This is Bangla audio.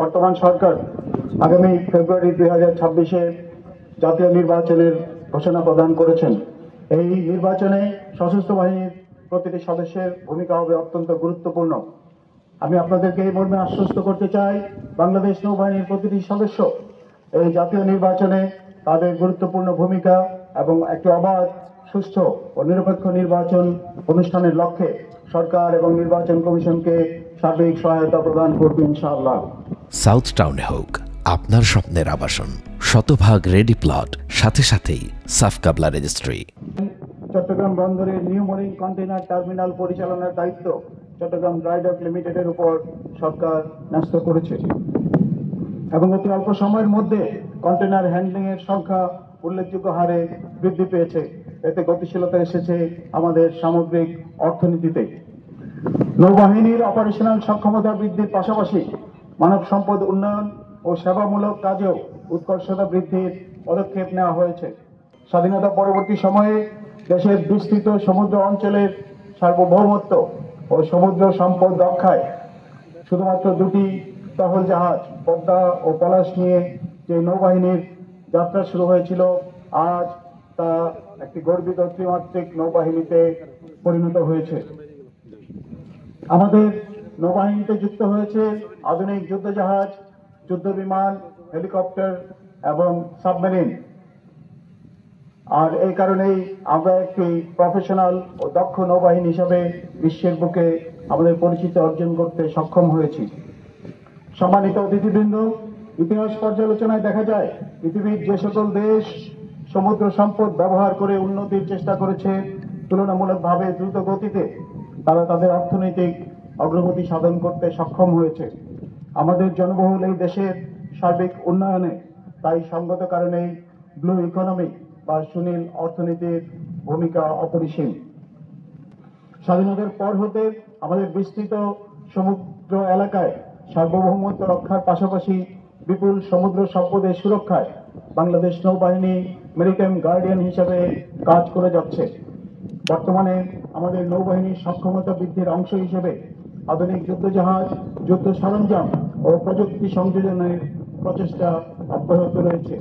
বর্তমান সরকার আগামী ফেব্রুয়ারি 2026-এ জাতীয় নির্বাচনের ঘোষণা প্রদান করেছেন। এই নির্বাচনে সশস্ত্র বাহিনীর প্রতিটি সদস্যের ভূমিকা হবে অত্যন্ত গুরুত্বপূর্ণ। আমি আপনাদেরকে এই মর্মে আশ্বস্ত করতে চাই, বাংলাদেশ নৌবাহিনীর প্রতিটি সদস্য এই জাতীয় নির্বাচনে তাদের গুরুত্বপূর্ণ ভূমিকা এবং একটি অবাধ, সুষ্ঠু ও নিরপেক্ষ নির্বাচন অনুষ্ঠানের লক্ষ্যে সরকার এবং নির্বাচন কমিশনকে সার্বিক সহায়তা প্রদান করবে ইনশাআল্লাহ। সাউথ টাউনে হোক আপনার স্বপ্নের আবাসন, শতভাগ রেডি প্লট, সাথে সাথেই সাফ কাবলা রেজিস্ট্রি। চট্টগ্রাম বন্দরের নিউ মরিন কন্টেইনার টার্মিনাল পরিচালনার দায়িত্ব চট্টগ্রাম ড্রাই ডক লিমিটেডের উপর সরকার ন্যস্ত করেছে এবং অতি অল্প সময়ের মধ্যে কন্টেইনার হ্যান্ডলিং এর সংখ্যা উল্লেখযোগ্য হারে বৃদ্ধি পেয়েছে। এতে গতিশীলতা এসেছে আমাদের সামগ্রিক অর্থনীতিতে। নৌবাহিনীর অপারেশনাল সক্ষমতা বৃদ্ধির পাশাপাশি মানব সম্পদ উন্নয়ন ও সেবামূলক কাজেও উৎকর্ষতা বৃদ্ধির পদক্ষেপ নেওয়া হয়েছে। স্বাধীনতা পরবর্তী সময়ে দেশের বিস্তৃত সমুদ্র অঞ্চলের সার্বভৌমত্ব ও সমুদ্র সম্পদ রক্ষায় শুধুমাত্র দুটি টহল জাহাজ পদ্মা ও পলাশ নিয়ে যে নৌবাহিনীর যাত্রা শুরু হয়েছিল, আজ তা একটি গর্বিত ত্রিমাত্রিক নৌবাহিনীতে পরিণত হয়েছে। আমাদের নৌবাহিনীতে যুক্ত হয়েছে আধুনিক যুদ্ধজাহাজ, যুদ্ধ বিমান, হেলিকপ্টার এবং সাবমেরিন। আর এই কারণেই আমরা একটি প্রফেশনাল ও দক্ষ নৌবাহিনী হিসাবে বিশ্বের বুকে আমাদের পরিচিতি অর্জন করতে সক্ষম হয়েছি। সম্মানিত অতিথিবৃন্দ, ইতিহাস পর্যালোচনায় দেখা যায় পৃথিবীর যে সকল দেশ সমুদ্র সম্পদ ব্যবহার করে উন্নতির চেষ্টা করেছে, তুলনামূলকভাবে দ্রুত গতিতে তারা তাদের অর্থনৈতিক অগ্রগতি সাধন করতে সক্ষম হয়েছে। আমাদের জনবহুল এই দেশের সার্বিক উন্নয়নে তাই সঙ্গত কারণেই ব্লু ইকোনমি বা সুনীল অর্থনীতির ভূমিকা অপরিসীম। স্বাধীনতার পর হতে আমাদের বিস্তৃত সমুদ্র এলাকায় সার্বভৌমত্ব রক্ষার পাশাপাশি বিপুল সমুদ্র সম্পদের সুরক্ষায় বাংলাদেশ নৌবাহিনী মেরিটাইম গার্ডিয়ান হিসাবে কাজ করে যাচ্ছে। বর্তমানে আমাদের নৌবাহিনীর সক্ষমতা বৃদ্ধির অংশ হিসেবে আধুনিক যুদ্ধজাহাজ, যুদ্ধ সরঞ্জাম ও প্রযুক্তি সংযোজনের প্রচেষ্টা অব্যাহত রয়েছে।